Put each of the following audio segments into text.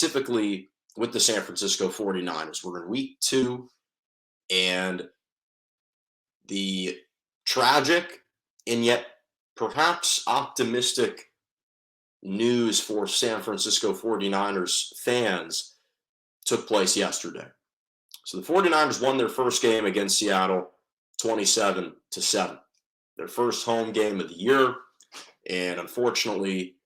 specifically with the San Francisco 49ers. We're in week 2, and the tragic and yet perhaps optimistic news for San Francisco 49ers fans took place yesterday. So the 49ers won their first game against Seattle 27-7. Their first home game of the year. And unfortunately,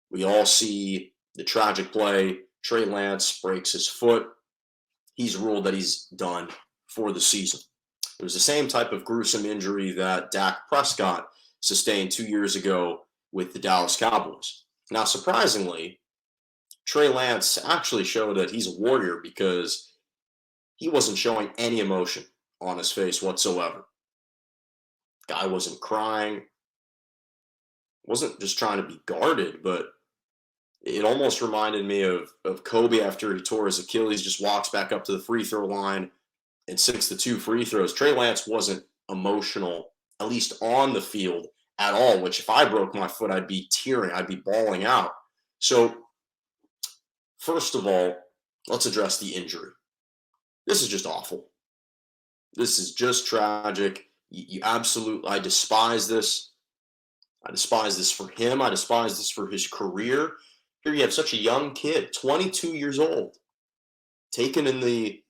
we all see the tragic play. Trey Lance breaks his foot. He's ruled that he's done for the season. It was the same type of gruesome injury that Dak Prescott sustained 2 years ago with the Dallas Cowboys. Now, surprisingly, Trey Lance actually showed that he's a warrior because he wasn't showing any emotion on his face whatsoever. Guy wasn't crying, wasn't just trying to be guarded, but it almost reminded me of Kobe after he tore his Achilles, just walks back up to the free throw line and sinks the 2 free throws. Trey Lance wasn't emotional, at least on the field at all, which if I broke my foot, I'd be tearing, I'd be bawling out. So, first of all, let's address the injury. This is just awful. This is just tragic. You absolutely, I despise this. I despise this for him. I despise this for his career. Here you have such a young kid, 22 years old, taken in the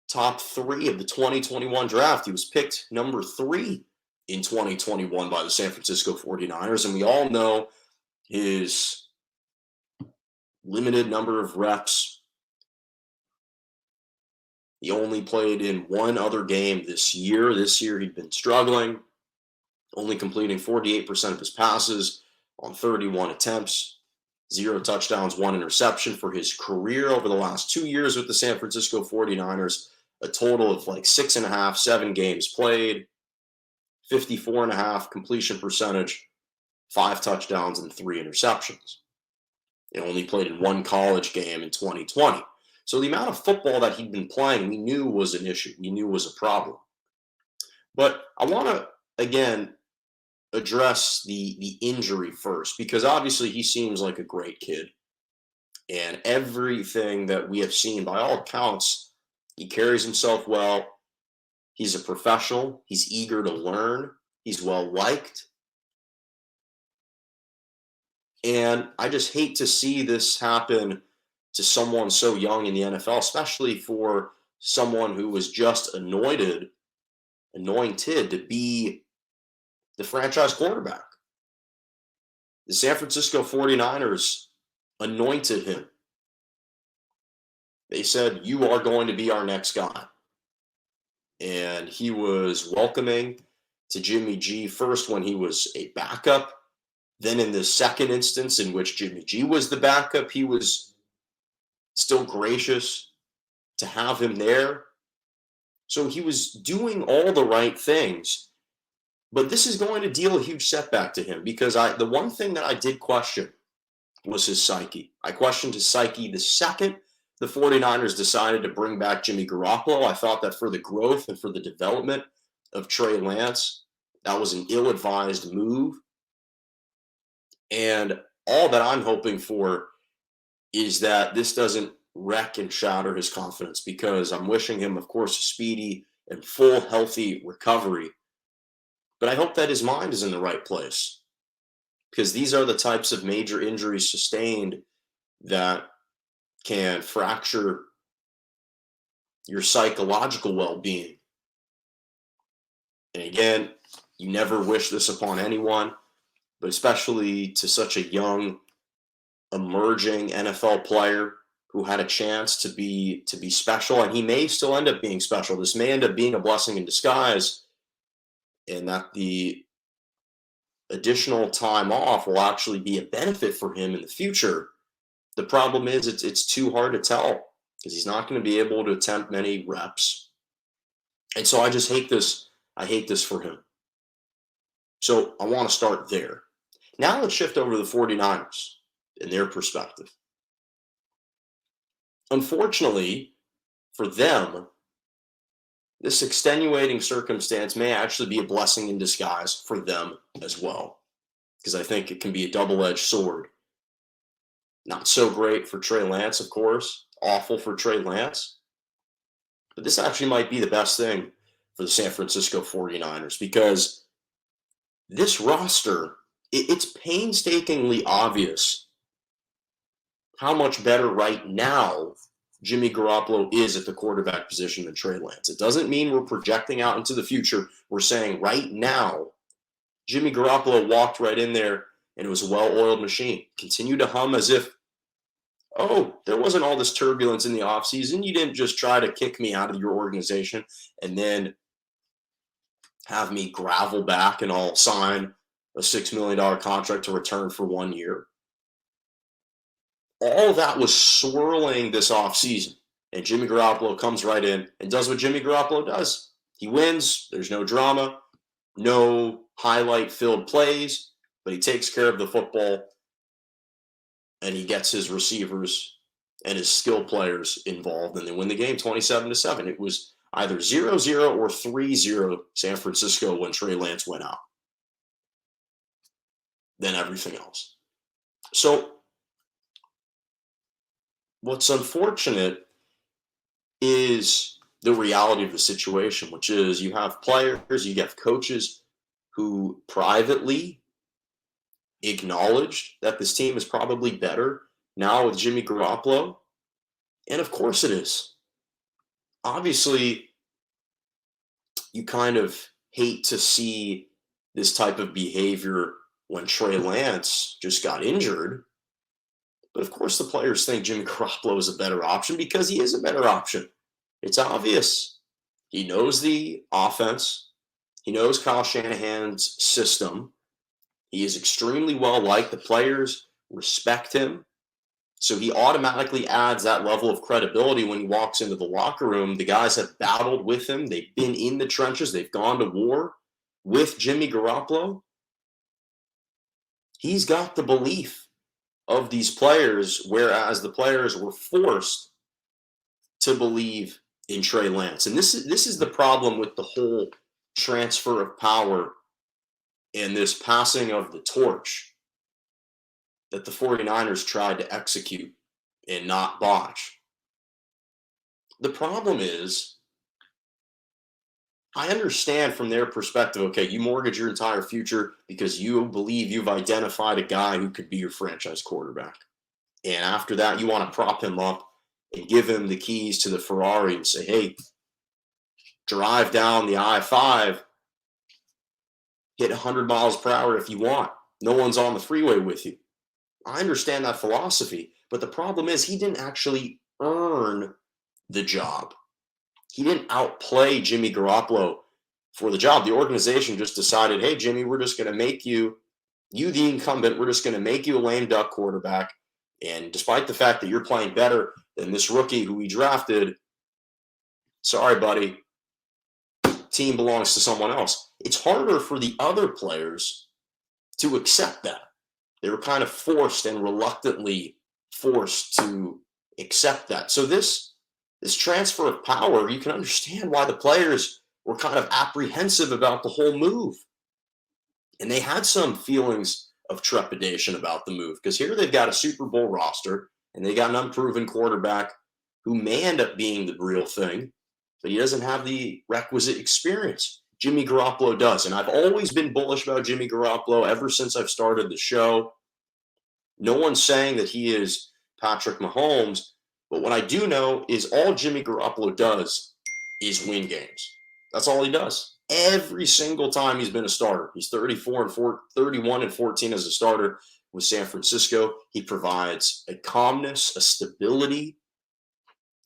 top 3 of the 2021 draft. He was picked number 3 in 2021 by the San Francisco 49ers, and we all know his limited number of reps. He only played in one other game this year. This year he'd been struggling, only completing 48% of his passes on 31 attempts, 0 touchdowns, 1 interception for his career over the last 2 years with the San Francisco 49ers, a total of like 6.5, 7 games played, 54.5 completion percentage, 5 touchdowns, and 3 interceptions. He only played in one college game in 2020. So the amount of football that he'd been playing, we knew was an issue. We knew was a problem. But I want to, again, address the injury first, because obviously he seems like a great kid. And everything that we have seen, by all accounts, he carries himself well. He's a professional. He's eager to learn. He's well-liked. And I just hate to see this happen to someone so young in the NFL, especially for someone who was just anointed to be the franchise quarterback. The San Francisco 49ers anointed him. They said, "You are going to be our next guy." And he was welcoming to Jimmy G first when he was a backup. Then in the second instance in which Jimmy G was the backup, he was still gracious to have him there. So he was doing all the right things. But this is going to deal a huge setback to him, because the one thing that I did question was his psyche. I questioned his psyche the second the 49ers decided to bring back Jimmy Garoppolo. I thought that for the growth and for the development of Trey Lance, that was an ill-advised move. And all that I'm hoping for is that this doesn't wreck and shatter his confidence, because I'm wishing him, of course, a speedy and full, healthy recovery. But I hope that his mind is in the right place, because these are the types of major injuries sustained that can fracture your psychological well-being. And again, you never wish this upon anyone, but especially to such a young, emerging NFL player who had a chance to be special, and he may still end up being special. This may end up being a blessing in disguise, and that the additional time off will actually be a benefit for him in the future. The problem is it's too hard to tell, because he's not going to be able to attempt many reps. And so I just hate this. I hate this for him. So I want to start there. Now let's shift over to the 49ers and their perspective. Unfortunately for them, this extenuating circumstance may actually be a blessing in disguise for them as well, because I think it can be a double-edged sword. Not so great for Trey Lance, of course. Awful for Trey Lance. But this actually might be the best thing for the San Francisco 49ers because this roster, it's painstakingly obvious how much better right now Jimmy Garoppolo is at the quarterback position than Trey Lance. It doesn't mean we're projecting out into the future. We're saying right now, Jimmy Garoppolo walked right in there and it was a well-oiled machine. Continued to hum as if, oh, there wasn't all this turbulence in the offseason. You didn't just try to kick me out of your organization and then have me gravel back and I'll sign a $6 million contract to return for 1 year. All that was swirling this offseason. And Jimmy Garoppolo comes right in and does what Jimmy Garoppolo does. He wins. There's no drama, no highlight-filled plays, but he takes care of the football and he gets his receivers and his skill players involved, and they win the game 27-7. It was either 0-0 or 3-0 San Francisco when Trey Lance went out. Then everything else. So what's unfortunate is the reality of the situation, which is you have players, you have coaches who privately acknowledged that this team is probably better now with Jimmy Garoppolo. And of course it is. Obviously, you kind of hate to see this type of behavior when Trey Lance just got injured. But of course the players think Jimmy Garoppolo is a better option because he is a better option. It's obvious. He knows the offense. He knows Kyle Shanahan's system. He is extremely well liked. The players respect him. So he automatically adds that level of credibility when he walks into the locker room. The guys have battled with him. They've been in the trenches. They've gone to war with Jimmy Garoppolo. He's got the belief of these players, whereas the players were forced to believe in Trey Lance. And this is the problem with the whole transfer of power and this passing of the torch that the 49ers tried to execute and not botch. The problem is, I understand from their perspective, okay, you mortgage your entire future because you believe you've identified a guy who could be your franchise quarterback. And after that, you want to prop him up and give him the keys to the Ferrari and say, hey, drive down the I-5, hit 100 miles per hour if you want. No one's on the freeway with you. I understand that philosophy, but the problem is he didn't actually earn the job. He didn't outplay Jimmy Garoppolo for the job. The organization just decided, hey, Jimmy, we're just going to make you the incumbent. We're just going to make you a lame duck quarterback. And despite the fact that you're playing better than this rookie who we drafted, sorry, buddy, team belongs to someone else. It's harder for the other players to accept that. They were kind of forced and reluctantly forced to accept that. So this transfer of power, you can understand why the players were kind of apprehensive about the whole move. And they had some feelings of trepidation about the move because here they've got a Super Bowl roster and they got an unproven quarterback who may end up being the real thing, but he doesn't have the requisite experience. Jimmy Garoppolo does. And I've always been bullish about Jimmy Garoppolo ever since I've started the show. No one's saying that he is Patrick Mahomes, but what I do know is all Jimmy Garoppolo does is win games. That's all he does. Every single time he's been a starter. He's 31 and 14 as a starter with San Francisco. He provides a calmness, a stability,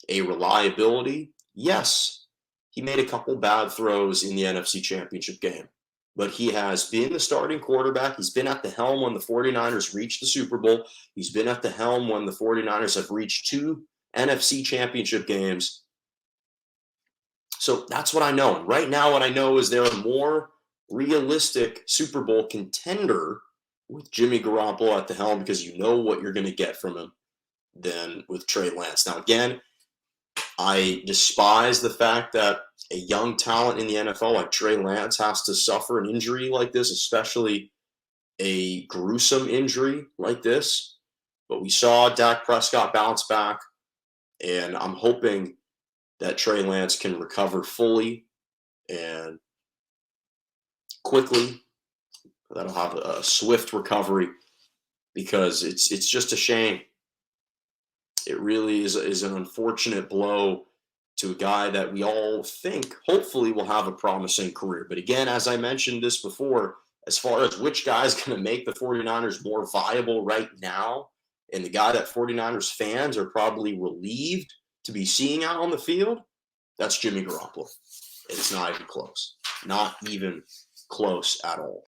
a reliability. Yes, he made a couple bad throws in the NFC Championship game, but he has been the starting quarterback. He's been at the helm when the 49ers reached the Super Bowl. He's been at the helm when the 49ers have reached 2 NFC Championship games. So that's what I know. And right now, what I know is they're a more realistic Super Bowl contender with Jimmy Garoppolo at the helm because you know what you're going to get from him than with Trey Lance. Now, again, I despise the fact that a young talent in the NFL like Trey Lance has to suffer an injury like this, especially a gruesome injury like this. But we saw Dak Prescott bounce back, and I'm hoping that Trey Lance can recover fully and quickly. That'll have a swift recovery because it's just a shame. It really is an unfortunate blow to a guy that we all think hopefully will have a promising career. But again, as I mentioned this before, as far as which guy is going to make the 49ers more viable right now, and the guy that 49ers fans are probably relieved to be seeing out on the field, that's Jimmy Garoppolo. It's not even close. Not even close at all.